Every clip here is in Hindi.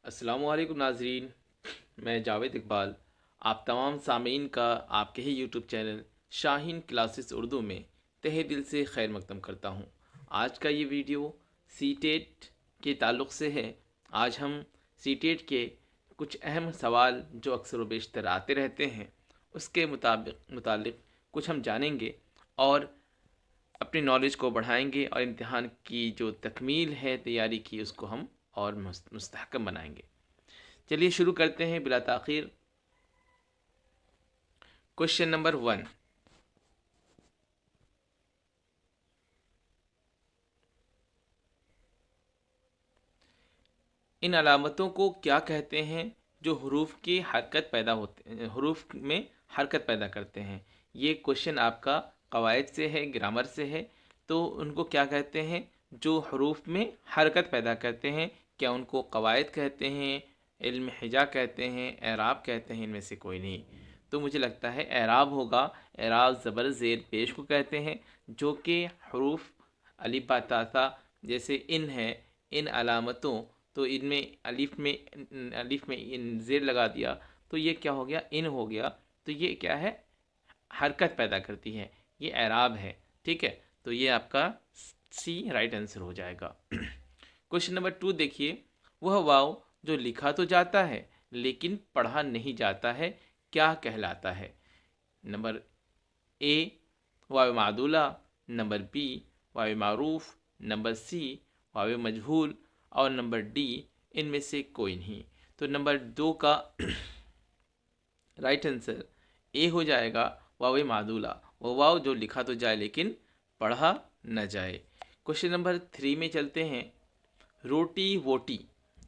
अस्सलामुअलैकुम नाजरीन, मैं जावेद इकबाल आप तमाम सामीन का आपके ही YouTube channel Shaheen classes Urdu में तहे दिल से खैर मकदम करता हूँ। आज का ये वीडियो सीटेट के ताल्लुक़ से है। आज हम सीटेट के कुछ अहम सवाल जो अक्सर व बेशतर आते रहते हैं उसके मुतालिक कुछ हम जानेंगे और अपनी नॉलेज को बढ़ाएंगे और इम्तिहान की जो तकमील है तैयारी की उसको हम और मुस्तहकम बनाएंगे। चलिए शुरू करते हैं बिला ताख़ीर। क्वेश्चन नंबर 1, इन अलामतों को क्या कहते हैं जो हरूफ की हरकत पैदा होते हरूफ में हरकत पैदा करते हैं। ये क्वेश्चन आपका कवायद से है, ग्रामर से है। तो उनको क्या कहते हैं जो हरूफ में हरकत पैदा करते हैं? क्या उनको कवायद कहते हैं, इल्म हिजा कहते हैं, एराब कहते हैं? इनमें से कोई नहीं। तो मुझे लगता है एराब होगा। एराब ज़बर ज़ेर पेश को कहते हैं जो कि हरूफ अलिफ बा ता सा जैसे इन है, इन अलामतों, तो इनमें अलिफ में इन ज़ेर लगा दिया तो ये क्या हो गया? इन हो गया। तो ये क्या है? हरकत पैदा करती है। ये एराब है। ठीक है, तो ये आपका सी राइट आंसर हो जाएगा। क्वेश्चन नंबर 2 देखिए, वह वाव जो लिखा तो जाता है लेकिन पढ़ा नहीं जाता है, क्या कहलाता है? नंबर ए वाव मादूला, नंबर बी वाव मारूफ, नंबर सी वाव मजहूल और नंबर डी इनमें से कोई नहीं। तो नंबर 2 का राइट आंसर ए हो जाएगा, वाव मादूला। वो वाव जो लिखा तो जाए लेकिन पढ़ा न जाए। क्वेश्चन नंबर 3 में चलते हैं। रोटी वोटी,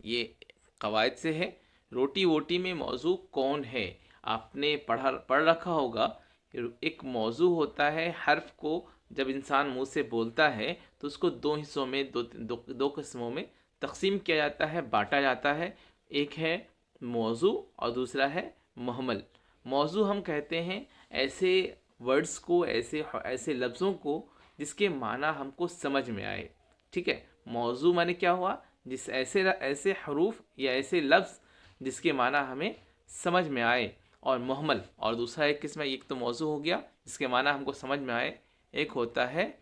ये कवायद से है। रोटी वोटी में मौजू कौन है? आपने पढ़ रखा होगा। एक मौजू होता है, हर्फ को जब इंसान मुंह से बोलता है तो उसको दो हिस्सों में, दो किस्मों में तकसीम किया जाता है, बांटा जाता है। एक है मौजू और दूसरा है मुहम्मल। मौजू हम कहते हैं ऐसे वर्ड्स को, ऐसे ऐसे लफ्ज़ों को जिसके माना हमको समझ में आए। ठीक है, मौजू माने क्या हुआ? जिस ऐसे ऐसे हरूफ या ऐसे लफ्ज़ जिसके माना हमें समझ में आए। और मुहम्मल और दूसरा एक किस्म, एक तो मौजू हो गया जिसके माना हमको समझ में आए, एक होता है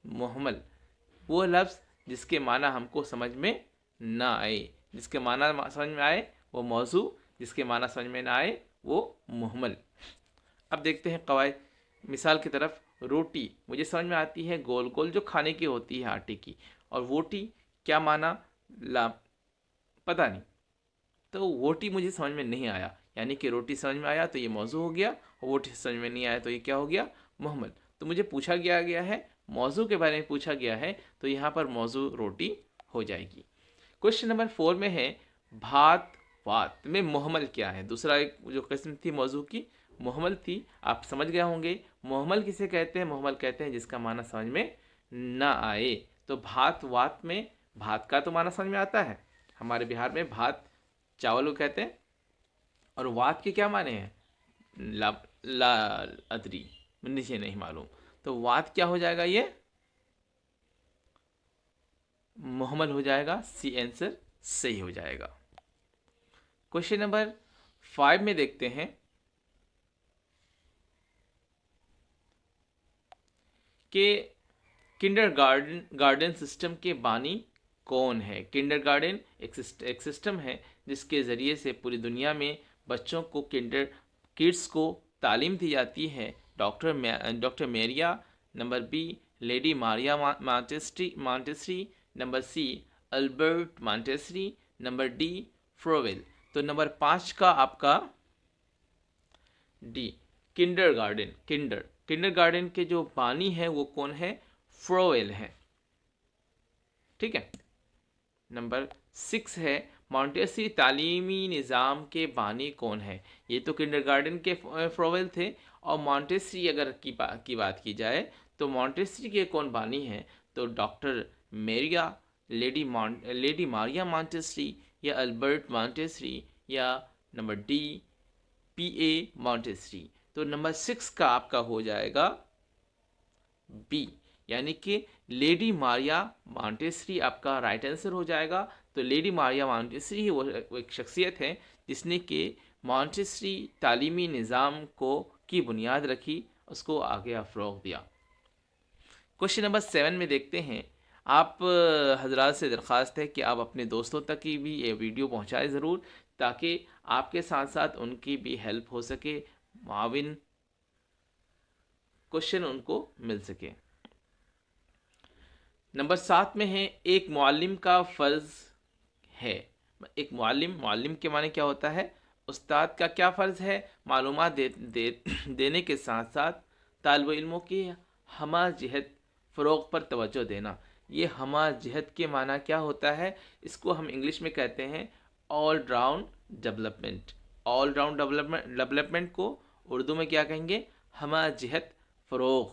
मुहम्मल, वो लफ्ज़ जिसके माना हमको समझ में ना आए। जिसके माना समझ में आए वो मौजू, जिसके माना समझ में ना आए वो मुहम्मल। अब देखते हैं कवायद, मिसाल की तरफ। रोटी मुझे समझ में आती है गोल गोल जो खाने की होती है आटे की, और वोटी क्या माना? ला पता नहीं। तो वोटी मुझे समझ में नहीं आया, यानी कि रोटी समझ में आया तो ये मौजू हो गया, और वोटी समझ में नहीं आया तो ये क्या हो गया? मुहम्मल। तो मुझे पूछा गया है, मौजू के बारे में पूछा गया है, तो यहाँ पर मौजू रोटी हो जाएगी। क्वेश्चन नंबर 4 में है, भात वात में मुहम्मल क्या है? दूसरा एक जो किस्म थी मौजू की, मुहम्मल थी। आप समझ गए होंगे मुहम्मल किसे कहते हैं। मुहम्मल कहते हैं जिसका माना समझ में ना आए। तो भात वात में भात का तो माना समझ में आता है, हमारे बिहार में भात चावल को कहते हैं। और वात के क्या माने हैं? ला ला अदरी, नीचे नहीं मालूम। तो वात क्या हो जाएगा? ये मुहम्मल हो जाएगा। सी आंसर सही हो जाएगा। क्वेश्चन नंबर 5 में देखते हैं कि किंडरगार्टन सिस्टम के बानी कौन है? किंडरगार्टन एक सिस्टम है जिसके ज़रिए से पूरी दुनिया में बच्चों को किड्स को तालीम दी जाती है। Doctor Maria, number B lady Maria Montessori, number C Albert Montessori, number D Froebel. तो नंबर 5 का आपका डी किंडरगार्टन के जो बानी है वो कौन है? फ्रोवेल है। ठीक है। नंबर 6 है, मॉन्टेसरी तालीमी निज़ाम के बानी कौन है? ये तो किंडरगार्टन के फ्रोवेल थे। और मॉन्टेसरी अगर की बात की जाए तो मॉन्टेसरी के कौन बानी है? तो डॉक्टर मेरिया, लेडी मारिया मॉन्टेसरी, या अल्बर्ट मॉन्टेसरी, या नंबर डी P.A. मॉन्टेसरी। तो नंबर 6 का आपका हो जाएगा बी, यानी कि लेडी मारिया मॉन्टेसरी आपका राइट आंसर हो जाएगा। तो लेडी मारिया मॉन्टेसरी वो एक शख्सियत है जिसने कि मॉन्टेसरी तालीमी निज़ाम को की बुनियाद रखी, उसको आगे फ़रोग़ दिया। क्वेश्चन नंबर 7 में देखते हैं। आप हजरात से दरख्वास्त है कि आप अपने दोस्तों तक की भी ये वीडियो पहुंचाएं ज़रूर, ताकि आपके साथ साथ उनकी भी हेल्प हो सके, माविन क्वेश्चन उनको मिल सके। नंबर 7 में है एक मुअल्लिम का फ़र्ज़ है। एक मुअल्लिम के माने क्या होता है? उस्ताद का क्या फ़र्ज़ है? मालूमात देने के साथ साथ तालिब इल्मों की हमा जहत फ़रोग़ पर तवज्जो देना। ये हमा जहत के माना क्या होता है? इसको हम इंग्लिश में कहते हैं all round development. All round development को उर्दू में क्या कहेंगे? हमा जहत फ़रोग़।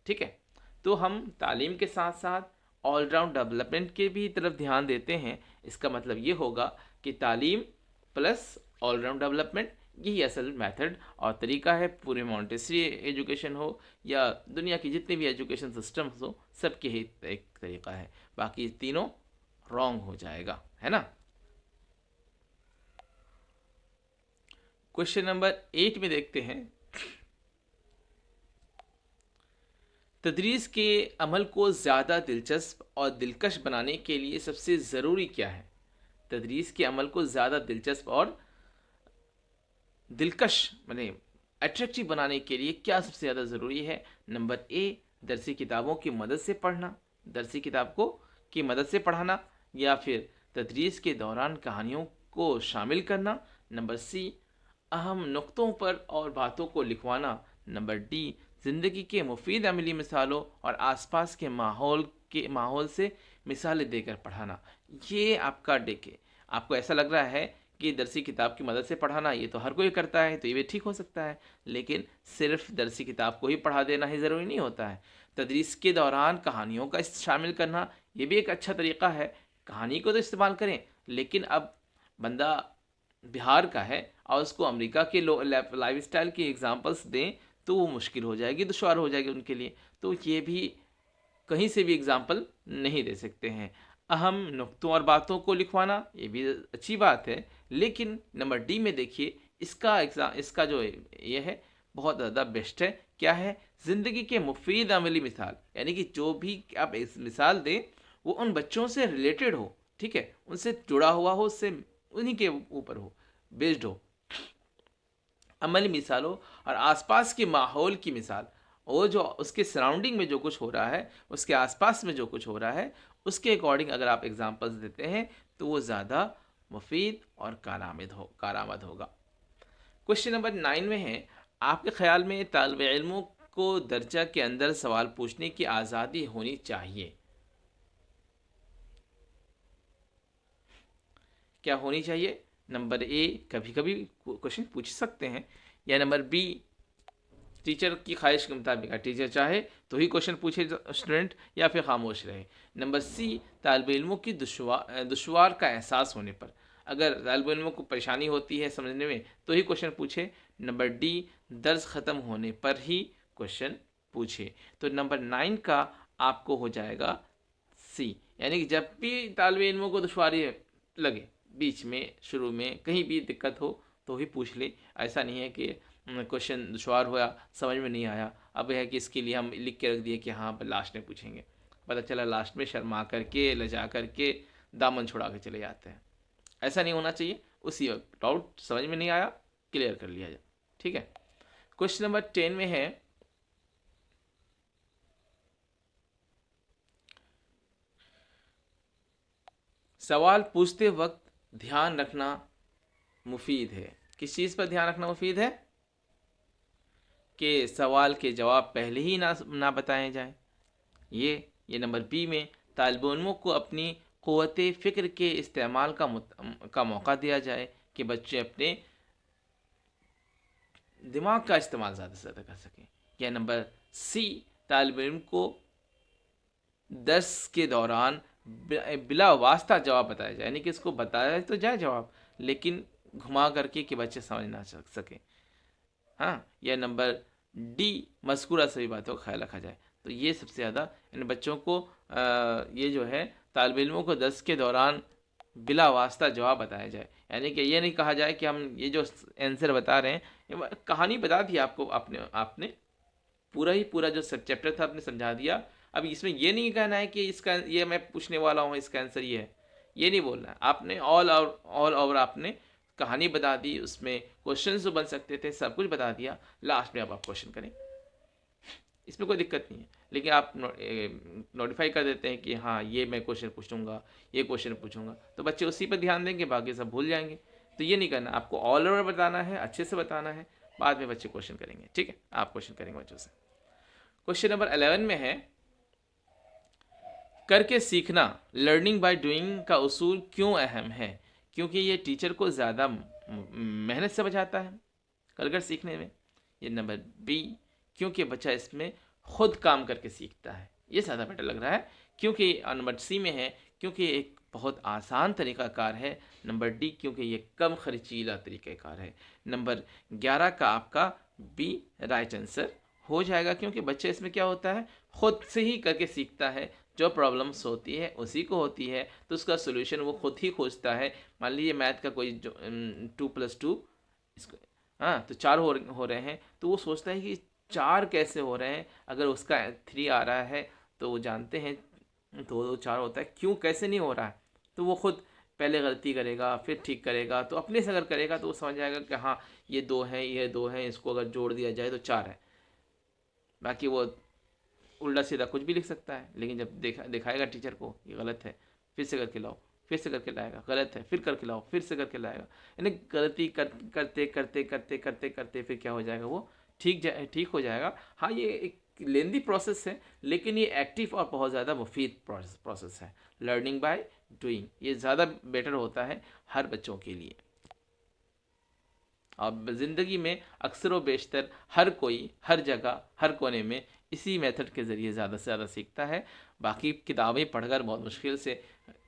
ठीक है, तो हम तालीम के साथ साथ ऑल राउंड डेवलपमेंट के भी तरफ ध्यान देते हैं। इसका मतलब ये होगा कि तालीम प्लस ऑल राउंड डेवलपमेंट, यही असल मेथड और तरीका है। पूरे मॉन्टेसरी एजुकेशन हो या दुनिया की जितने भी एजुकेशन सिस्टम्स हो, सबके ही एक तरीका है, बाकी तीनों रॉन्ग हो जाएगा, है ना। क्वेश्चन नंबर 8 में देखते हैं। तदरीस के अमल को ज़्यादा दिलचस्प और दिलकश बनाने के लिए सबसे ज़रूरी क्या है? तदरीस के अमल को ज़्यादा दिलचस्प और दिलकश माने अट्रैक्टिव बनाने के लिए क्या सबसे ज़्यादा ज़रूरी है? नंबर ए, दरसी किताबों की मदद से पढ़ना, दरसी किताब को की मदद से पढ़ाना, या फिर तदरीस के दौरान कहानियों को शामिल करना। नंबर सी, अहम नुक्तों पर और बातों को लिखवाना। नंबर डी, ज़िंदगी के मुफीद अमली मिसालों और आसपास के माहौल से मिसालें देकर पढ़ाना। ये आपका डेके आपको ऐसा लग रहा है कि दरसी किताब की मदद से पढ़ाना ये तो हर कोई करता है, तो ये भी ठीक हो सकता है, लेकिन सिर्फ दरसी किताब को ही पढ़ा देना ही ज़रूरी नहीं होता है। तदरीस के दौरान कहानियों का शामिल करना ये भी एक अच्छा तरीका है। कहानी को तो इस्तेमाल करें, लेकिन अब बंदा बिहार का है और उसको अमेरिका के लाइफ स्टाइल की एग्जांपल्स दें तो वो मुश्किल हो जाएगी, दुश्वार हो जाएगी उनके लिए, तो ये भी कहीं से भी एग्जाम्पल नहीं दे सकते हैं। अहम नुक्तों और बातों को लिखवाना ये भी अच्छी बात है, लेकिन नंबर डी में देखिए इसका जो ये है बहुत ज़्यादा बेस्ट है। क्या है? ज़िंदगी के मुफीद अमली मिसाल, यानी कि जो भी आप इस मिसाल दें वो उन बच्चों से रिलेटेड हो, ठीक है, उनसे जुड़ा हुआ हो, उससे उन्हीं के ऊपर हो, बेस्ड हो। अमली मिसालों और आसपास के माहौल की मिसाल, वो जो उसके सराउंडिंग में जो कुछ हो रहा है, उसके आसपास में जो कुछ हो रहा है, उसके अकॉर्डिंग अगर आप एग्जांपल्स देते हैं तो वो ज़्यादा मुफीद और कारामद होगा। क्वेश्चन नंबर 9 में है, आपके ख्याल में तालिब इल्मों को दर्जा के अंदर सवाल पूछने की आज़ादी होनी चाहिए? क्या होनी चाहिए? नंबर ए, कभी कभी क्वेश्चन पूछ सकते हैं, या नंबर बी, टीचर की ख्वाहिश के मुताबिक, टीचर चाहे तो ही क्वेश्चन पूछे स्टूडेंट, या फिर खामोश रहे। नंबर सी, तालिब इल्मों की दुश्वार का एहसास होने पर, अगर तालिब इल्मों को परेशानी होती है समझने में तो ही क्वेश्चन पूछे। नंबर डी, दर्स ख़त्म होने पर ही क्वेश्चन पूछे। तो नंबर 9 का आपको हो जाएगा सी, यानी कि जब भी तालिब इल्मों को दुश्वारी लगे, बीच में, शुरू में, कहीं भी दिक्कत हो तो ही पूछ ले। ऐसा नहीं है कि क्वेश्चन दुश्वार हुआ, समझ में नहीं आया, अब यह है कि इसके लिए हम लिख के रख दिए कि हाँ लास्ट में पूछेंगे, पता चला लास्ट में शर्मा करके, लजा करके, दामन छुड़ा के चले जाते हैं। ऐसा नहीं होना चाहिए। उसी वक्त डाउट समझ में नहीं आया, क्लियर कर लिया जाए, ठीक है। क्वेश्चन नंबर 10 में है, सवाल पूछते वक्त ध्यान रखना मुफीद है। किस चीज़ पर ध्यान रखना मुफीद है? कि सवाल के जवाब पहले ही ना बताए जाएं। ये नंबर बी में तालिब इल्मों को अपनी क़ुव्वत फ़िक्र के इस्तेमाल का मौका दिया जाए कि बच्चे अपने दिमाग का इस्तेमाल ज़्यादा से ज़्यादा कर सकें। या नंबर सी, तालिब इल्म को दर्स के दौरान बिला वास्ता जवाब बताया जाए, यानी कि इसको बताया तो जाए जवाब, लेकिन घुमा करके कि बच्चे समझ ना सकें। हाँ, या नंबर डी, मज़कूरा सभी बातों का ख्याल रखा जाए। तो ये सबसे ज़्यादा इन बच्चों को ये जो है तालिब इल्मों को दर्स के दौरान बिला वास्ता जवाब बताया जाए, यानी कि ये नहीं कहा जाए कि हम ये जो आंसर बता रहे हैं, कहानी बता दी आपको, आपने आपने पूरा ही पूरा जो चैप्टर था आपने समझा दिया। अब इसमें ये नहीं कहना है कि इसका ये मैं पूछने वाला हूँ इसका आंसर ये है, ये नहीं बोलना है आपने। ऑल ओवर आपने कहानी बता दी, उसमें क्वेश्चन जो बन सकते थे सब कुछ बता दिया, लास्ट में अब आप क्वेश्चन करें, इसमें कोई दिक्कत नहीं है। लेकिन आप नोटिफाई कर देते हैं कि हाँ ये मैं क्वेश्चन पूछूंगा, ये क्वेश्चन पूछूंगा, तो बच्चे उसी पर ध्यान देंगे, बाकी सब भूल जाएंगे। तो ये नहीं करना, आपको ऑल ओवर बताना है, अच्छे से बताना है, बाद में बच्चे क्वेश्चन करेंगे। ठीक है, आप क्वेश्चन करेंगे बच्चों से। क्वेश्चन नंबर 11 में है, करके सीखना लर्निंग बाय डूइंग का उसूल क्यों अहम है? क्योंकि ये टीचर को ज़्यादा मेहनत से बचाता है कर कर सीखने में। ये नंबर बी, क्योंकि बच्चा इसमें खुद काम करके सीखता है, ये ज़्यादा बेटर लग रहा है। क्योंकि नंबर सी में है, क्योंकि एक बहुत आसान तरीक़ाकार है। नंबर डी, क्योंकि ये कम खर्चीला तरीक़ाकार है। नंबर 11 का आपका बी राइट आंसर हो जाएगा, क्योंकि बच्चे इसमें क्या होता है, खुद से ही करके सीखता है, जो प्रॉब्लम्स होती है उसी को होती है, तो उसका सोल्यूशन वो खुद ही खोजता है। मान लीजिए मैथ का कोई जो 2+2 इसको, हाँ तो 4 हो रहे हैं, तो वो सोचता है कि 4 कैसे हो रहे हैं। अगर उसका 3 आ रहा है तो वो जानते हैं 2 2 4 होता है, क्यों कैसे नहीं हो रहा है, तो वो खुद पहले गलती करेगा फिर ठीक करेगा। तो अपने से अगर करेगा तो वो समझ जाएगा कि हाँ ये 2 है, ये 2 है, इसको अगर जोड़ दिया जाए तो 4 है। बाकी वो उल्टा सीधा कुछ भी लिख सकता है, लेकिन जब दिखाएगा टीचर को ये गलत है, फिर से करके लाओ, फिर से करके लाएगा, गलत है फिर करके लाओ, फिर से करके लाएगा, यानी गलती करते करते करते करते करते फिर क्या हो जाएगा, वो ठीक हो जाएगा। हाँ ये एक लेंदी प्रोसेस है, लेकिन ये एक्टिव और बहुत ज़्यादा मुफीद प्रोसेस है। लर्निंग बाय डूइंग ये ज़्यादा बेटर होता है हर बच्चों के लिए। और ज़िंदगी में अक्सर व बेशतर हर कोई हर जगह हर कोने में इसी मेथड के ज़रिए ज़्यादा से ज़्यादा सीखता है। बाकी किताबें पढ़कर बहुत मुश्किल से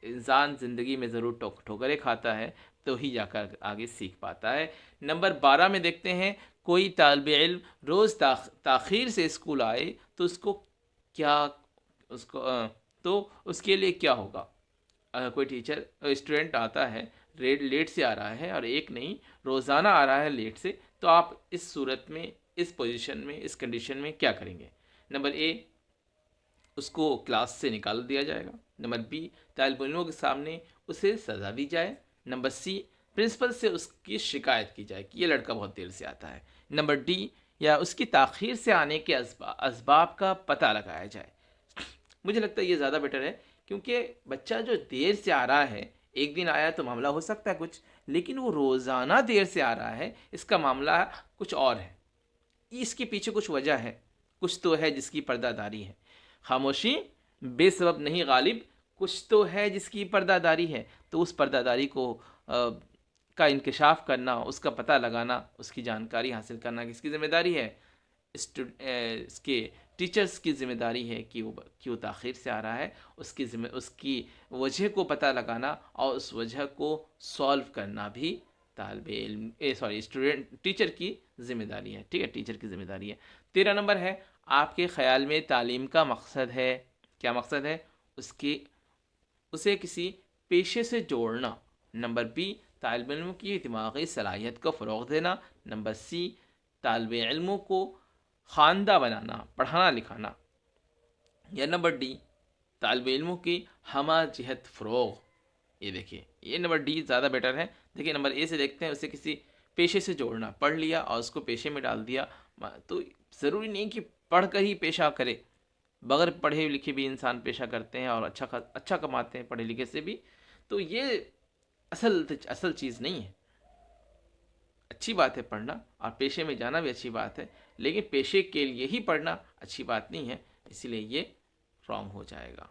इंसान ज़िंदगी में ज़रूर ठोकरें खाता है, तो ही जाकर आगे सीख पाता है। नंबर 12 में देखते हैं, कोई तालिब इल्म रोज़ ताख़ीर से स्कूल आए तो उसको क्या उसको तो उसके लिए क्या होगा? कोई टीचर स्टूडेंट आता है लेट से आ रहा है, और एक नहीं रोज़ाना आ रहा है लेट से, तो आप इस सूरत में, इस पोजीशन में, इस कंडीशन में क्या करेंगे? नंबर ए, उसको क्लास से निकाल दिया जाएगा। नंबर बी, तालिब इल्मों के सामने उसे सज़ा दी जाए। नंबर सी, प्रिंसिपल से उसकी शिकायत की जाए कि ये लड़का बहुत देर से आता है। नंबर डी, या उसकी ताख़ीर से आने के असबाब का पता लगाया जाए। मुझे लगता है ये ज़्यादा बेटर है, क्योंकि बच्चा जो देर से आ रहा है, एक दिन आया तो मामला हो सकता है कुछ, लेकिन वो रोज़ाना देर से आ रहा है, इसका मामला कुछ और है। इसके पीछे कुछ वजह है, कुछ तो है जिसकी पर्दादारी है। खामोशी बेसबब नहीं गालिब, कुछ तो है जिसकी पर्दादारी है। तो उस पर्दादारी को का इंकशाफ करना, उसका पता लगाना, उसकी जानकारी हासिल करना किसकी ज़िम्मेदारी है? इसके टीचर्स की ज़िम्मेदारी है कि वो क्यों ताख़ीर से आ रहा है, उसकी वजह को पता लगाना और उस वजह को सॉल्व करना भी स्टूडेंट टीचर की ज़िम्मेदारी है। ठीक है, टीचर की ज़िम्मेदारी है। 13 नंबर है, आपके ख़्याल में तालीम का मकसद है, क्या मकसद है? उसे किसी पेशे से जोड़ना। नंबर बी, तालिब इल्म की दिमागी सलाहियत को फ़रोग़ देना। नंबर सी, तालिब इल्मों को ख़ानदा बनाना, पढ़ाना लिखाना। या नंबर डी, तालिब इल्मों की हमा जहत फ़रोग़। ये देखिए, ये नंबर डी ज़्यादा बेटर है। देखिए नंबर ए से देखते हैं, उसे किसी पेशे से जोड़ना, पढ़ लिया और उसको पेशे में डाल दिया। तो ज़रूरी नहीं कि पढ़ कर ही पेशा करे, बगैर पढ़े लिखे भी इंसान पेशा करते हैं और अच्छा कमाते हैं पढ़े लिखे से भी। तो ये असल चीज़ नहीं है। अच्छी बात है पढ़ना, और पेशे में जाना भी अच्छी बात है, लेकिन पेशे के लिए ही पढ़ना अच्छी बात नहीं है, इसीलिए ये रॉन्ग हो जाएगा।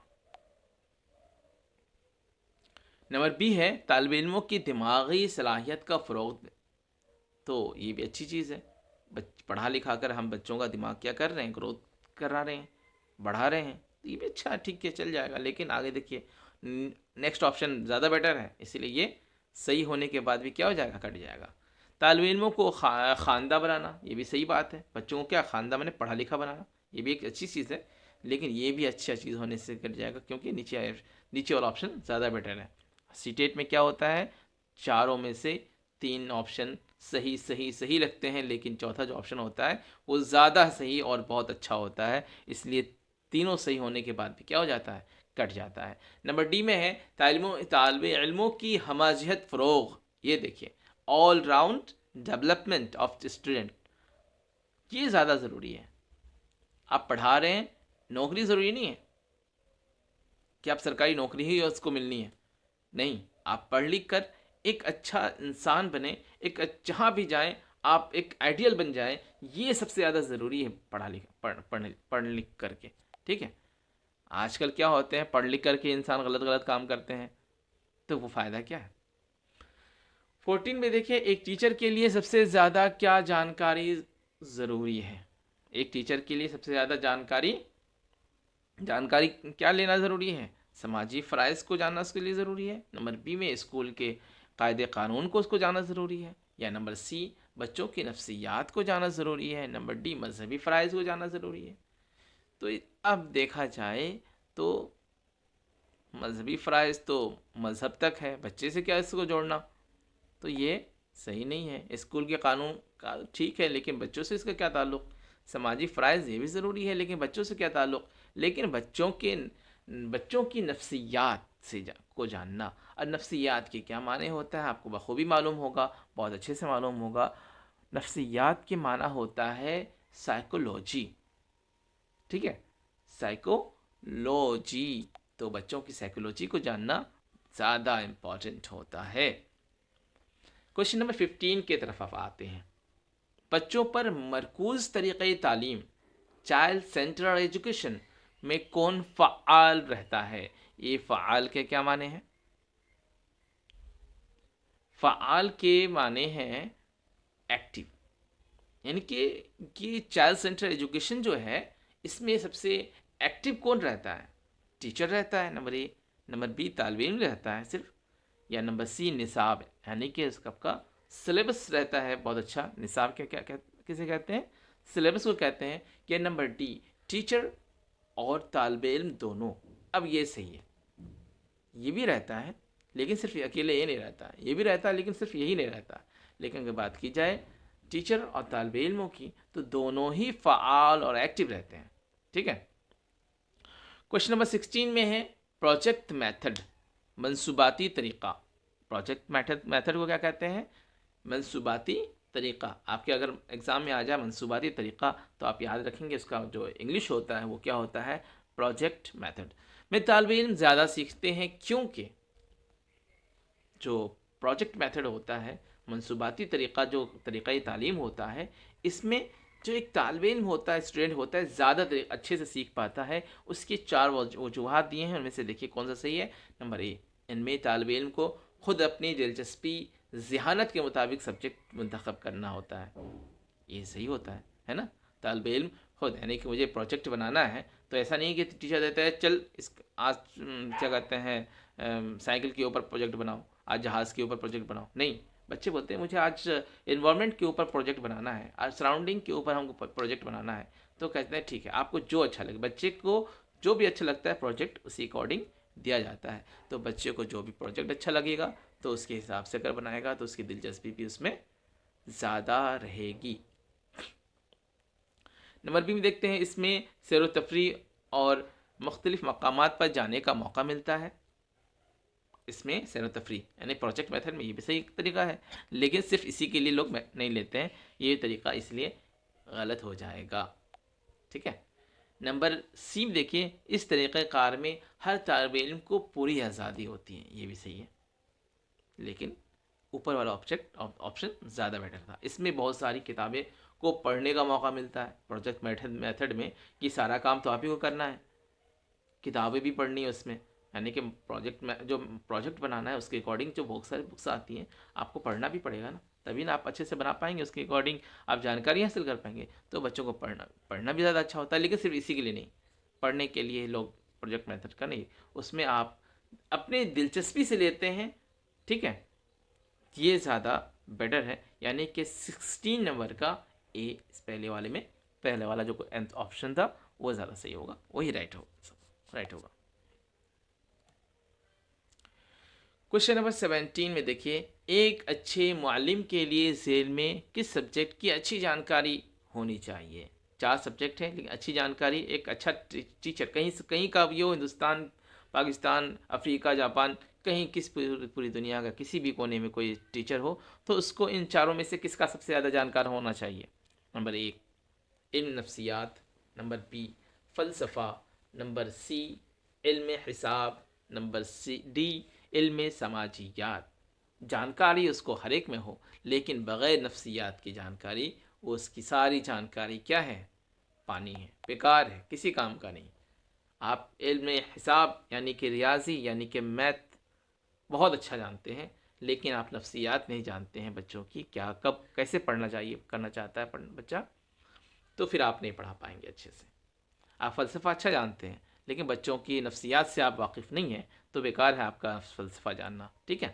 नंबर बी है, तालिब इल्मों की दिमागी सलाहियत का फ़रोग़। तो ये भी अच्छी चीज़ है। पढ़ा लिखा कर हम बच्चों का दिमाग क्या कर रहे हैं, ग्रोथ करा रहे हैं, बढ़ा रहे हैं, तो ये भी अच्छा ठीक है, चल जाएगा। लेकिन आगे देखिए, नेक्स्ट ऑप्शन ज़्यादा बेटर है, इसीलिए ये सही होने के बाद भी क्या हो जाएगा, कट जाएगा। तालिब इल्मों को ख़ानदा बनाना, ये भी सही बात है। बच्चों को क्या ख़ानदा मैंने पढ़ा लिखा बनाना, ये भी एक अच्छी चीज़ है, लेकिन ये भी अच्छा चीज़ होने से कट जाएगा, क्योंकि नीचे वाला ऑप्शन ज़्यादा बेटर है। सीटेट में क्या होता है, चारों में से 3 ऑप्शन सही सही सही लगते हैं, लेकिन चौथा जो ऑप्शन होता है वो ज़्यादा सही और बहुत अच्छा होता है, इसलिए तीनों सही होने के बाद भी क्या हो जाता है, कट जाता है। नंबर डी में है तालिबे इल्मों की हमाजियत फ़रोग। ये देखिए, all round development of student, ये ज़्यादा ज़रूरी है। आप पढ़ा रहे हैं, नौकरी ज़रूरी नहीं है कि आप सरकारी नौकरी ही उसको मिलनी है, नहीं, आप पढ़ लिख कर एक अच्छा इंसान बने, एक जहाँ भी जाएं आप एक आइडियल बन जाएं, ये सबसे ज़्यादा ज़रूरी है पढ़ लिख करके। ठीक है, आजकल क्या होते हैं, पढ़ लिख करके इंसान गलत गलत काम करते हैं, तो वो फ़ायदा क्या है। 14 में देखिए, एक टीचर के लिए सबसे ज़्यादा क्या जानकारी ज़रूरी है। एक टीचर के लिए सबसे ज़्यादा जानकारी जानकारी क्या लेना ज़रूरी है, समाजी फ़राइज़ को जानना उसके लिए ज़रूरी है। नंबर बी में स्कूल के कायदे कानून को उसको जानना ज़रूरी है। या नंबर सी, बच्चों की नफ्सियात को जानना ज़रूरी है। नंबर डी, मजहबी फ़राइज़ को जानना ज़रूरी है। तो अब देखा जाए तो मजहबी फ़राइज़ तो मज़हब तक है, बच्चे से क्या इसको जोड़ना, तो ये सही नहीं है। स्कूल के कानून का ठीक है, लेकिन बच्चों से इसका क्या ताल्लुक़। समाजी फ़राइज़ ये भी ज़रूरी है, लेकिन बच्चों से क्या ताल्लुक़। लेकिन बच्चों की नफ्सियात को जानना, और नफ्सियात के क्या माने होता है आपको बखूबी मालूम होगा, बहुत अच्छे से मालूम होगा। नफ्सियात के माना होता है साइकोलॉजी। ठीक है, साइकोलॉजी, तो बच्चों की साइकोलॉजी को जानना ज़्यादा इम्पॉर्टेंट होता है। क्वेश्चन नंबर 15 के तरफ आप आते हैं। बच्चों पर मरकूज तरीक़े तालीम, चाइल्ड सेंट्रल एजुकेशन में कौन फ़आल रहता है। ये फ़आल के क्या माने हैं, फ़आल के माने हैं एक्टिव, यानी कि ये चाइल्ड सेंट्रल एजुकेशन जो है, इसमें सबसे एक्टिव कौन रहता है, टीचर रहता है, नंबर ए। नंबर बी, तालिब इल्म रहता है सिर्फ। या नंबर सी, निसाब, यानी कि उसका सिलेबस रहता है बहुत अच्छा। निसाब किसे कहते हैं, सिलेबस को कहते हैं। या नंबर डी, टीचर और तालिब इल्म दोनों। अब ये सही है, ये भी रहता है लेकिन सिर्फ अकेले ये नहीं रहता, ये भी रहता है लेकिन सिर्फ यही नहीं रहता। लेकिन अगर बात की जाए टीचर और तालिब इल्मों की, तो दोनों ही फ़आल और एक्टिव रहते हैं। ठीक है, क्वेश्चन नंबर 16 में है प्रोजेक्ट मेथड, मंसूबाती तरीक़ा। प्रोजेक्ट मेथड को क्या कहते हैं, मंसूबाती तरीक़ा। आपके अगर एग्ज़ाम में आ जाए मंसूबाती तरीक़ा, तो आप याद रखेंगे उसका जो इंग्लिश होता है वो क्या होता है, प्रोजेक्ट मेथड। में तालिब इल्म ज़्यादा सीखते हैं क्योंकि जो प्रोजेक्ट मेथड होता है, मंसूबाती तरीक़ा, जो तरीक़ा तालीम होता है, इसमें जो एक तालिब इल्म होता है, स्टूडेंट होता है, ज़्यादा अच्छे से सीख पाता है। उसके 4 वजूहात दिए हैं, उनमें से देखिए कौन सा सही है। नंबर ए, इनमें तालिब इल्म को खुद अपनी दिलचस्पी ज़हानत के मुताबिक सब्जेक्ट मुंतखब करना होता है, ये सही होता है ना। तालिब इल्म खुद, यानी कि मुझे प्रोजेक्ट बनाना है, तो ऐसा नहीं कि टीचर देता है चल इस आज क्या कहते हैं साइकिल के ऊपर प्रोजेक्ट बनाओ, आज जहाज़ के ऊपर प्रोजेक्ट बनाओ, नहीं। बच्चे बोलते हैं मुझे आज इन्वायरमेंट के ऊपर प्रोजेक्ट बनाना है, आज सराउंडिंग के ऊपर हमको प्रोजेक्ट बनाना है, तो कहते हैं ठीक है, आपको जो अच्छा लगे, बच्चे को जो भी अच्छा लगता है प्रोजेक्ट उसी अकॉर्डिंग दिया जाता है। तो बच्चे को जो भी प्रोजेक्ट अच्छा लगेगा तो उसके हिसाब से अगर बनाएगा तो उसकी दिलचस्पी भी उसमें ज़्यादा रहेगी। नंबर बी में देखते हैं, इसमें सैर व तफरी और मुख्तलिफ़ मकामात पर जाने का मौका मिलता है। इसमें सैर व तफरी यानी प्रोजेक्ट मेथड में ये भी सही तरीका है, लेकिन सिर्फ इसी के लिए लोग नहीं लेते हैं, ये तरीका इसलिए गलत हो जाएगा। ठीक है, नंबर सी में देखिए, इस तरीक़ाकार में हर तालिब इल्म को पूरी आज़ादी होती है, ये भी सही है, लेकिन ऊपर वाला ऑप्शन ज़्यादा बेटर था। इसमें बहुत सारी किताबें को पढ़ने का मौका मिलता है प्रोजेक्ट मेथड में, कि सारा काम तो आप ही को करना है, किताबें भी पढ़नी है उसमें, यानी कि प्रोजेक्ट में जो प्रोजेक्ट बनाना है उसके अकॉर्डिंग जो बहुत सारी बुक्स आती हैं आपको पढ़ना भी पड़ेगा ना, तभी ना आप अच्छे से बना पाएंगे, उसके अकॉर्डिंग आप जानकारी हासिल कर पाएंगे। तो बच्चों को पढ़ना भी ज़्यादा अच्छा होता है, लेकिन सिर्फ इसी के लिए नहीं, पढ़ने के लिए लोग प्रोजेक्ट मेथड का नहीं, उसमें आप अपने दिलचस्पी से लेते हैं। ठीक है, ये ज़्यादा बेटर है, यानी कि 16 नंबर का ए इस पहले वाले में, पहले वाला जो ऑप्शन था वो ज़्यादा सही होगा, वही राइट होगा। क्वेश्चन नंबर 17 में देखिए, एक अच्छे मुअल्लिम के लिए झेल में किस सब्जेक्ट की अच्छी जानकारी होनी चाहिए। 4 सब्जेक्ट हैं लेकिन अच्छी जानकारी, एक अच्छा टीचर, कहीं से कहीं का भी हो, हिंदुस्तान, पाकिस्तान, अफ्रीका, जापान, कहीं किस पूरी दुनिया का किसी भी कोने में कोई टीचर हो तो उसको इन चारों में से किसका सबसे ज़्यादा जानकार होना चाहिए। नंबर 1 इल्म नफ्सियात, नंबर बी फ़लसफ़ा, नंबर सी इल्म हिसाब, नंबर सी डी इल्म समाजियात। जानकारी उसको हर एक में हो लेकिन बग़ैर नफ्सियात की जानकारी, वो उसकी सारी जानकारी क्या है, पानी है, बेकार है, किसी काम का नहीं। आप इल्म हिसाब यानी कि रियाजी यानी कि मैथ बहुत अच्छा जानते हैं लेकिन आप नफ्सियात नहीं जानते हैं बच्चों की, क्या कब कैसे पढ़ना चाहिए, करना चाहता है बच्चा, तो फिर आप नहीं पढ़ा पाएंगे अच्छे से। आप फ़लसफ़ा अच्छा जानते हैं लेकिन बच्चों की नफ्सियात से आप वाकिफ़ नहीं हैं तो बेकार है आपका फ़लसफ़ा जानना। ठीक है,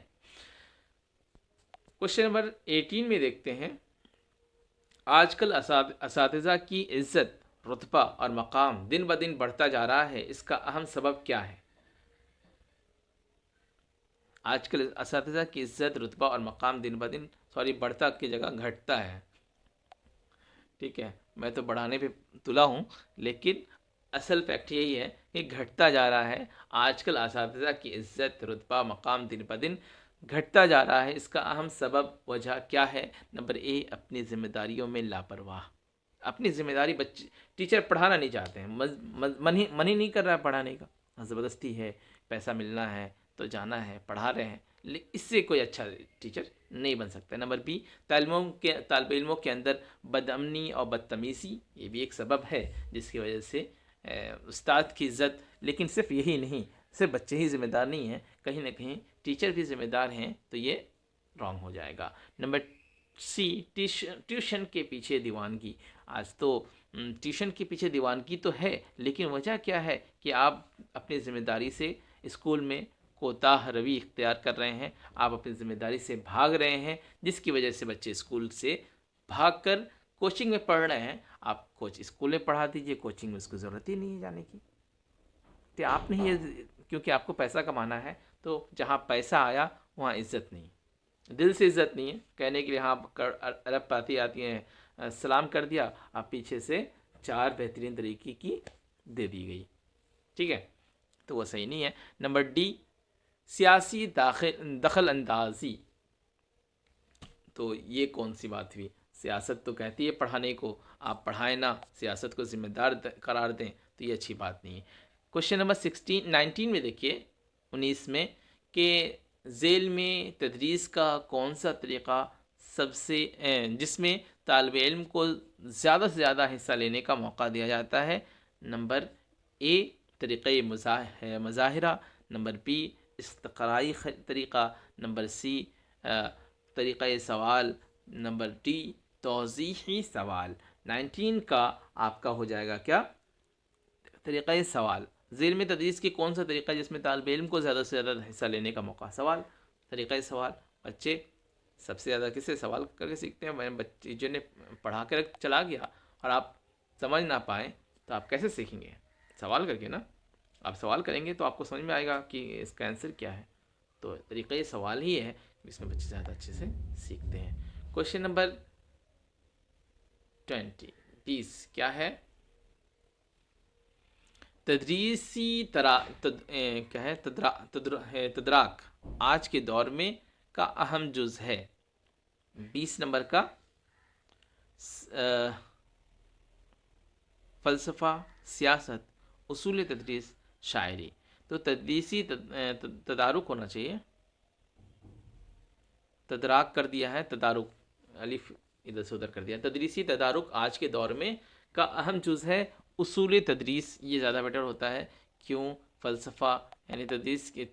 क्वेश्चन नंबर 18 में देखते हैं, आजकल असातिज़ा की इज़्ज़त, रुतबा और मकाम दिन ब दिन बढ़ता जा रहा है, इसका अहम सबब क्या है। आजकल असातिज़ा की इज़्ज़त, रुतबा और मकाम दिन ब दिन, सॉरी बढ़ता की जगह घटता है। ठीक है, मैं तो बढ़ाने पे तुला हूँ लेकिन असल फैक्ट यही है कि घटता जा रहा है। आजकल असातिज़ा की इज़्ज़त, रुतबा, मकाम दिन ब दिन घटता जा रहा है, इसका अहम सबब वजह क्या है। नंबर ए अपनी ज़िम्मेदारियों में लापरवाह, अपनी ज़िम्मेदारी, बच्चे टीचर पढ़ाना नहीं चाहते हैं, मन ही नहीं कर रहा है पढ़ाने का, ज़बरदस्ती है, पैसा मिलना है तो जाना है, पढ़ा रहे हैं, इससे कोई अच्छा टीचर नहीं बन सकता। नंबर बी तालब इल्मों के अंदर बदअमनी और बदतमीज़ी, ये भी एक सबब है जिसकी वजह से उस्ताद की इज़्ज़त, लेकिन सिर्फ यही नहीं, सिर्फ बच्चे ही ज़िम्मेदार नहीं हैं, कहीं ना कहीं टीचर भी ज़िम्मेदार हैं, तो ये रॉन्ग हो जाएगा। नंबर सी ट्यूशन के पीछे दीवानगी। आज तो ट्यूशन के पीछे दीवानगी तो है लेकिन वजह क्या है कि आप अपनी ज़िम्मेदारी से स्कूल में कोताह रवि इख्तियार कर रहे हैं, आप अपनी ज़िम्मेदारी से भाग रहे हैं, जिसकी वजह से बच्चे स्कूल से भाग कर कोचिंग में पढ़ रहे हैं। आप कोच स्कूल में पढ़ा दीजिए, कोचिंग में उसको ज़रूरत ही नहीं है जाने की। तो आपने ये, क्योंकि आपको पैसा कमाना है, तो जहाँ पैसा आया वहाँ इज़्ज़त नहीं, दिल से इज़्ज़त नहीं है। कहने के लिए हाँ अरब पाती आती हैं, सलाम कर दिया, आप पीछे से 4 बेहतरीन तरीके की दे दी गई। ठीक है, तो वो सही नहीं है। नंबर डी सियासी दखल अंदाजी, तो ये कौन सी बात हुई, सियासत तो कहती है पढ़ाने को, आप पढ़ाएं ना, सियासत को ज़िम्मेदार करार दें, तो ये अच्छी बात नहीं है। क्वेश्चन नंबर 19 में देखिए, 19 में कि झेल में तदरीस का कौन सा तरीक़ा सबसे जिसमें तालिब इल्म को ज़्यादा से ज़्यादा हिस्सा लेने का मौका दिया जाता है। नंबर ए तरीक़े मज़ाहिरा, नंबर बी इस्तक़राई तरीक़ा, नंबर सी तरीक़ा सवाल, नंबर डी तौज़ीही सवाल। 19 का आपका हो जाएगा क्या, तरीक़ा सवाल। ज़ेल में तदरीस की कौन सा तरीक़ा जिसमें तालिब इल्म को ज़्यादा से ज़्यादा हिस्सा लेने का मौका, सवाल, तरीक़ा सवाल। बच्चे सबसे ज़्यादा किससे सवाल करके सीखते हैं। मैं टीचर ने पढ़ा कर चला गया और आप समझ ना पाएँ तो आप कैसे सीखेंगे, सवाल करके ना। आप सवाल करेंगे तो आपको समझ में आएगा कि इसका आंसर क्या है। तो तरीक़ा सवाल ही है जिसमें बच्चे ज़्यादा अच्छे से सीखते हैं। क्वेश्चन नंबर 20 क्या है, तदरीसी क्या है, तदराक आज के दौर में का अहम जुज़ है। 20 नंबर का फ़लसफ़ा, सियासत, उसूल तदरीस, शायरी। तो तदरीसी तदारुक होना चाहिए, तदराक कर दिया है, तदारुक अलिफ इधर से उधर कर दिया। तदरीसी तदारुक आज के दौर में का अहम जुज़ है। उसूल तदरीस ये ज़्यादा बेटर होता है। क्यों, फ़लसफ़ा यानी तदरीस के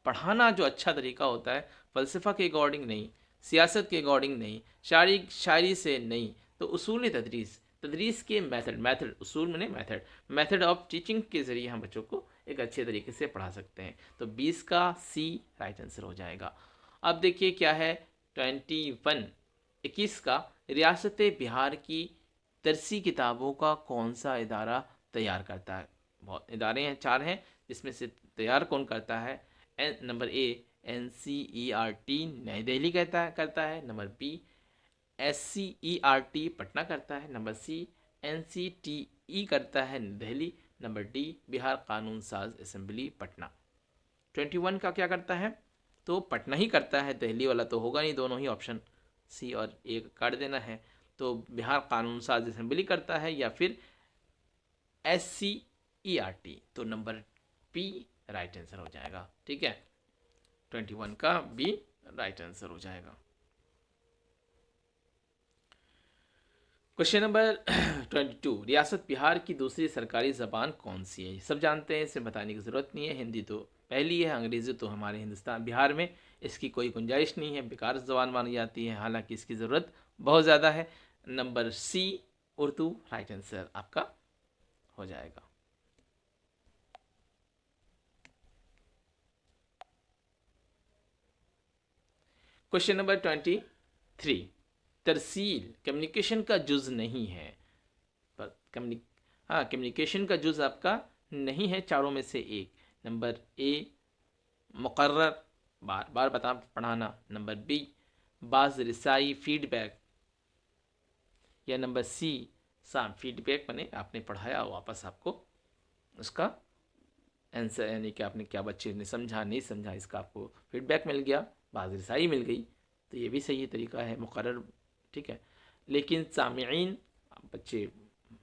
पढ़ाना जो अच्छा तरीका होता है, फ़लसफ़ा के अकॉर्डिंग नहीं, सियासत के अकॉर्डिंग नहीं, शायरी से नहीं, तो उसूल तदरीस, तदरीस के मेथड, उसूल में मेथड, मेथड ऑफ टीचिंग के ज़रिए हम बच्चों को एक अच्छे तरीके से पढ़ा सकते हैं। तो 20 का सी राइट आंसर हो जाएगा। अब देखिए क्या है 21 का, रियासत बिहार की दरसी किताबों का कौन सा इदारा तैयार करता है। बहुत इदारे हैं, 4 हैं, जिसमें से तैयार कौन करता है। नंबर ए NCERT नई दिल्ली करता है। नंबर बी SCERT पटना करता है। नंबर सी NCTE करता है नई दिल्ली। नंबर डी बिहार कानून साज असेंबली पटना। 21 का क्या करता है? तो पटना ही करता है, दिल्ली वाला तो होगा नहीं, दोनों ही ऑप्शन सी और ए काट देना है। तो बिहार कानून साज असेंबली करता है या फिर SCERT, तो नंबर बी राइट आंसर हो जाएगा। ठीक है, 21 का बी राइट आंसर हो जाएगा। क्वेश्चन नंबर 22, रियासत बिहार की दूसरी सरकारी ज़बान कौन सी है? सब जानते हैं, इसे बताने की ज़रूरत नहीं है। हिंदी तो पहली है, अंग्रेज़ी तो हमारे हिंदुस्तान बिहार में इसकी कोई गुंजाइश नहीं है, बेकार ज़बान मानी जाती है, हालांकि इसकी ज़रूरत बहुत ज़्यादा है। Number C Urdu right answer आपका हो जाएगा। क्वेश्चन नंबर 23, तरसील कम्युनिकेशन का जुज़ नहीं है। पर कम्युनिकेशन का जुज़ आपका नहीं है, चारों में से एक। नंबर ए मुकर्रर, बार बार बता पढ़ाना। नंबर बी बाज रिसाई फीडबैक, या नंबर सी साम फीडबैक बने आपने पढ़ाया वापस आपको उसका आंसर, यानी कि आपने क्या बच्चे ने समझा नहीं समझा इसका आपको फीडबैक मिल गया, बाज रिसाई मिल गई, तो ये भी सही तरीका है मुकर्रर। ठीक है, लेकिन सामिईन बच्चे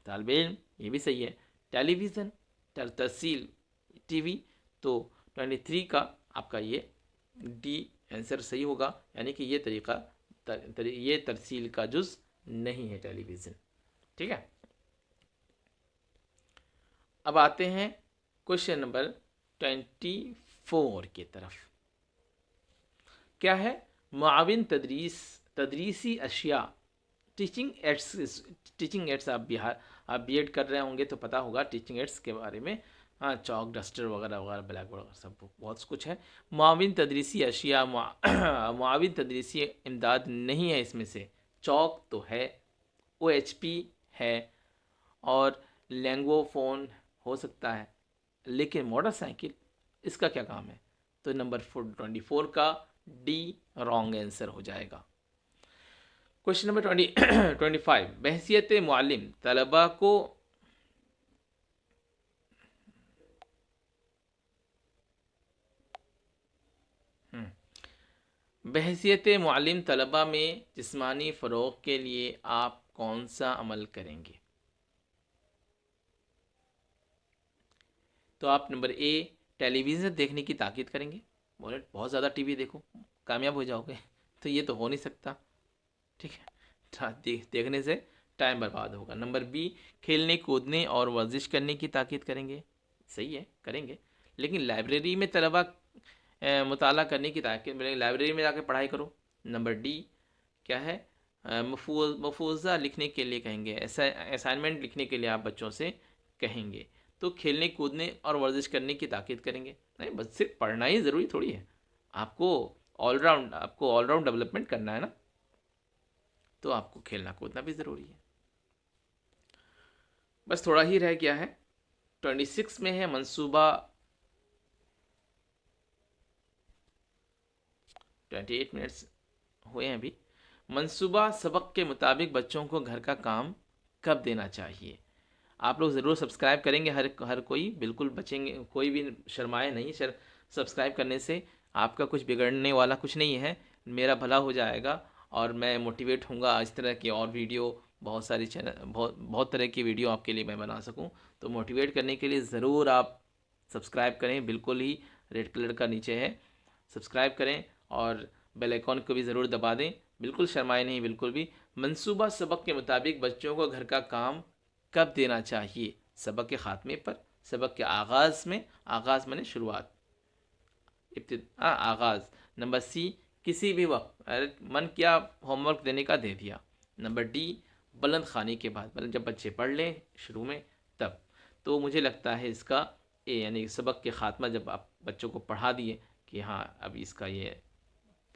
तालिब इल्म, ये भी सही है। टेलीविज़न तरसील टीवी, तो 23 का आपका ये डी आंसर सही होगा, यानी कि ये तरीका ये तरसील का जुज़ नहीं है टेलीविज़न। ठीक है, अब आते हैं क्वेश्चन नंबर 24 की तरफ। क्या है? मुआविन तदरीसी अशिया, टीचिंग एड्स आप बीएड कर रहे होंगे तो पता होगा टीचिंग एड्स के बारे में। हाँ, चौक डस्टर वगैरह वगैरह ब्लैक बोर्ड सब बहुत कुछ है। मुआविन तदरीसी अशिया मुआविन तदरीसी इमदाद नहीं है इसमें से। चौक तो है, OHP है, और लैंगोफोन हो सकता है, लेकिन मोटरसाइकिल इसका क्या काम है? तो नंबर 24 का डी रॉन्ग आंसर हो जाएगा। क्वेश्चन नंबर 25, बहसियत मुअल्लिम तलबा को बहसियत मुअल्लिम तलबा में जिस्मानी फ़रोग़ के लिए आप कौन सा अमल करेंगे? तो आप नंबर ए टेलीविज़न देखने की ताकीद करेंगे, बोले बहुत ज़्यादा टीवी देखो कामयाब हो जाओगे, तो ये तो हो नहीं सकता। ठीक है, देखने से टाइम बर्बाद होगा। नंबर बी खेलने कूदने और वर्जिश करने की ताकीद करेंगे, सही है करेंगे, लेकिन लाइब्रेरी में तलबा मुताला करने की ताकीद, लाइब्रेरी में जाकर पढ़ाई करो। नंबर डी क्या है? मफूज़ा लिखने के लिए कहेंगे, ऐसा असाइनमेंट लिखने के लिए आप बच्चों से कहेंगे। तो खेलने कूदने और वर्जिश करने की ताकीद करेंगे, नहीं बस सिर्फ पढ़ना ही ज़रूरी थोड़ी है, आपको ऑलराउंड डेवलपमेंट करना है ना, तो आपको खेलना कूदना भी ज़रूरी है। बस थोड़ा ही रह गया है। 26 में है मंसूबा, 28 मिनट्स हुए हैं अभी। मंसूबा सबक के मुताबिक बच्चों को घर का काम कब देना चाहिए? आप लोग ज़रूर सब्सक्राइब करेंगे, हर कोई बिल्कुल बचेंगे, कोई भी शर्माए नहीं। सब्सक्राइब करने से आपका कुछ बिगड़ने वाला कुछ नहीं है, मेरा भला हो जाएगा और मैं मोटिवेट होऊंगा इस तरह की और वीडियो, बहुत सारी चैनल, बहुत तरह की वीडियो आपके लिए मैं बना सकूं। तो मोटिवेट करने के लिए ज़रूर आप सब्सक्राइब करें, बिल्कुल ही रेड कलर का नीचे है, सब्सक्राइब करें और बेल आइकॉन को भी ज़रूर दबा दें, बिल्कुल शर्माए नहीं बिल्कुल भी। मंसूबा सबक के मुताबिक बच्चों को घर का काम कब देना चाहिए? सबक के ख़ात्मे पर, सबक के आगाज़ में, आगाज़ माने शुरुआत, आगाज़। नंबर सी किसी भी वक्त, अरे मन किया होमवर्क देने का दे दिया। नंबर डी बुलंद खाने के बाद, मतलब जब बच्चे पढ़ लें शुरू में तब। तो मुझे लगता है इसका ए, यानी सबक के ख़ात्मा जब आप बच्चों को पढ़ा दिए कि हाँ अब इसका ये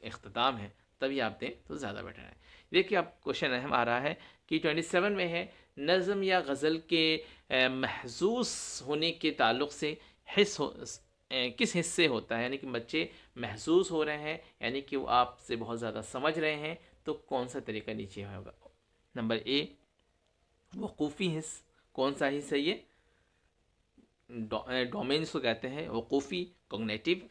इख्तिताम है, तभी आप दें तो ज़्यादा बेटर है। देखिए अब क्वेश्चन अहम आ रहा है कि 27 में है नज़म या गज़ल के महसूस होने के ताल्लुक़ से किस हिस्से होता है, यानी कि बच्चे महसूस हो रहे हैं, यानी कि वो आपसे बहुत ज़्यादा समझ रहे हैं, तो कौन सा तरीका नीचे होगा। नंबर ए वकूफ़ी हिस्स, कौन सा हिस्सा ये, डोमेन्स को कहते हैं वकूफ़ी, कॉग्निटिव।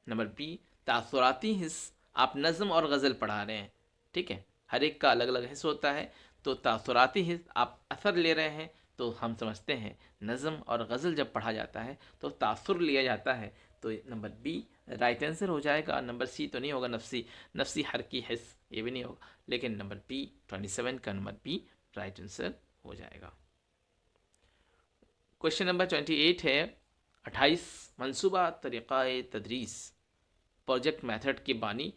नंबर बी तासुराती हिस्स, आप नज़म और गज़ल पढ़ा रहे हैं, ठीक है, हर एक का अलग अलग हिस्स होता है, तो तासुराती हिस्स आप असर ले रहे हैं, तो हम समझते हैं नज़म और गज़ल जब पढ़ा जाता है तो तासुर लिया जाता है, तो नंबर बी राइट आंसर हो जाएगा। नंबर सी तो नहीं होगा, नफसी नफसी हर की हिस्स, ये भी नहीं होगा, लेकिन नंबर बी 27 का नंबर बी राइट आंसर हो जाएगा। क्वेश्चन नंबर 28 है 28 मनसूबा तरीक़ा तदरीस प्रोजेक्ट मेथड के बानी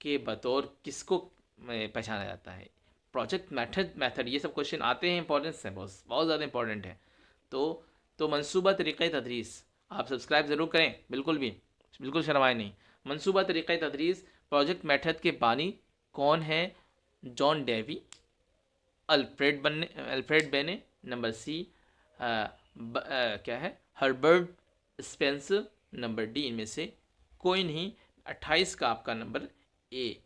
के बतौर किसको पहचाना जाता है। प्रोजेक्ट मेथड ये सब क्वेश्चन आते हैं, इंपॉर्टेंस है, बहुत बहुत ज़्यादा इंपॉर्टेंट है। तो मनसूबा तरीक़ा तदरीस, आप सब्सक्राइब ज़रूर करें, बिल्कुल शर्माए नहीं। मनसूबा तरीक़ा तदरीस प्रोजेक्ट मेथड के बानी कौन है, जॉन डेवी, अल्फ्रेड बेने, नंबर सी क्या है हर्बर्ट स्पेंसर, नंबर डी इनमें से कोई नहीं। 28 का आपका नंबर ए,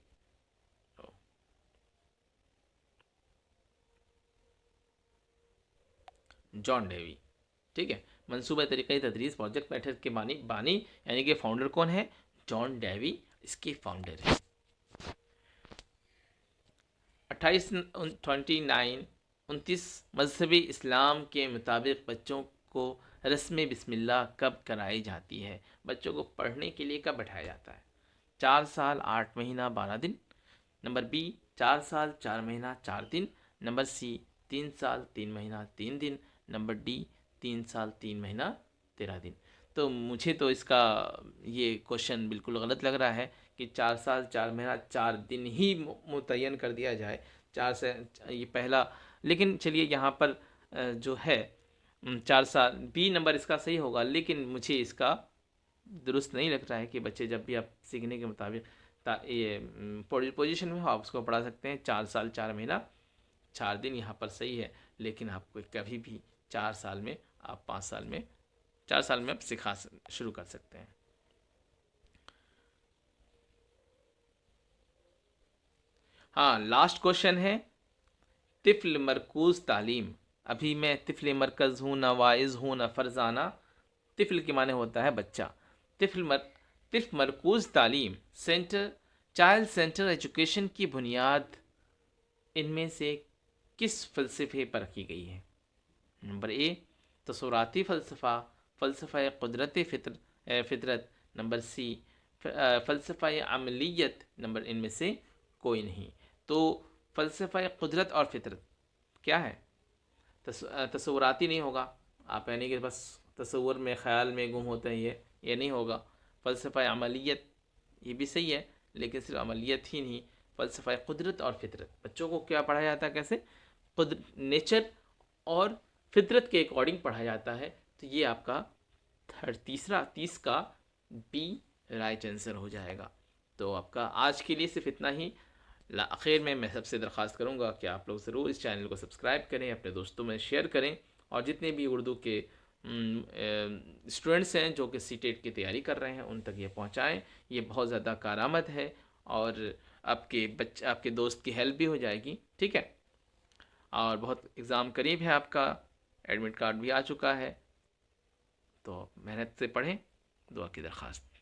जॉन डेवी, ठीक है। मनसूबा तरीक़ा तदरीस प्रोजेक्ट मेथड के बानी यानी कि फाउंडर कौन है, जॉन डेवी इसके फाउंडर है। 29 मजहबी इस्लाम के मुताबिक बच्चों को रस्म बिस्मिल्लाह कब कराई जाती है, बच्चों को पढ़ने के लिए कब बैठाया जाता है। 4 साल 8 महीना 12 दिन, नंबर बी 4 साल 4 महीना 4 दिन, नंबर सी 3 साल 3 महीना 3 दिन, नंबर डी 3 साल 3 महीना 13 दिन। तो मुझे तो इसका ये क्वेश्चन बिल्कुल गलत लग रहा है कि 4 साल 4 महीना 4 दिन ही मुतय्यन कर दिया जाए, 4 से ये पहला। लेकिन चलिए यहाँ पर जो है 4 साल बी नंबर इसका सही होगा, लेकिन मुझे इसका दुरुस्त नहीं लग रहा है कि बच्चे जब भी आप सीखने के मुताबिक ये पोजीशन में हो आप उसको पढ़ा सकते हैं। 4 साल 4 महीना 4 दिन यहाँ पर सही है, लेकिन आपको कभी भी 4 साल में आप 5 साल में 4 साल में आप सिखा शुरू कर सकते हैं। हाँ, लास्ट क्वेश्चन है तिफ़्ल मरकूज़ तालीम। अभी मैं तिफ़्ल मरकज़ हूँ, ना वाइज़ हूँ, ना फ़रज़ाना। तिफ़्ल के माने होता है बच्चा। तिफ़्ल मरकूज़ तालीम सेंटर चाइल्ड सेंटर एजुकेशन की बुनियाद इनमें से किस फ़लसफ़े पर रखी गई है। नंबर ए तसव्वुराती फ़लसफ़ा, फ़लसफ़ा कुदरत फ़ितरत, नंबर सी फ़लसफ़ा अमलियत, नंबर इनमें से कोई नहीं। तो फ़लसफ़ा कुदरत और फ़ितरत क्या है, तसव्वुराती नहीं होगा, आप यानी कि बस तसव्वुर में ख़याल में गुम होते हैं, ये नहीं होगा। फ़लसफ़ा अमलियत ये भी सही है, लेकिन सिर्फ अमलियत ही नहीं, फ़लसफ़ा कुदरत और फ़ितरत बच्चों को क्या पढ़ाया जाता है, कैसे नेचर और फितरत के अकॉर्डिंग पढ़ा जाता है। तो ये आपका 30 का बी राइट आंसर हो जाएगा। तो आपका आज के लिए सिर्फ इतना ही। आखिर में मैं सबसे दरख्वास्त करूँगा कि आप लोग ज़रूर इस चैनल को सब्सक्राइब करें, अपने दोस्तों में शेयर करें, और जितने भी उर्दू के स्टूडेंट्स हैं जो कि सीटेट की तैयारी कर रहे हैं उन तक ये पहुँचाएँ। ये बहुत ज़्यादा कारआमद है, और आपके दोस्त की हेल्प भी हो जाएगी, ठीक है। और बहुत एग्ज़ाम करीब है, आपका एडमिट कार्ड भी आ चुका है, तो मेहनत से पढ़ें, दुआ की दरख्वास्त।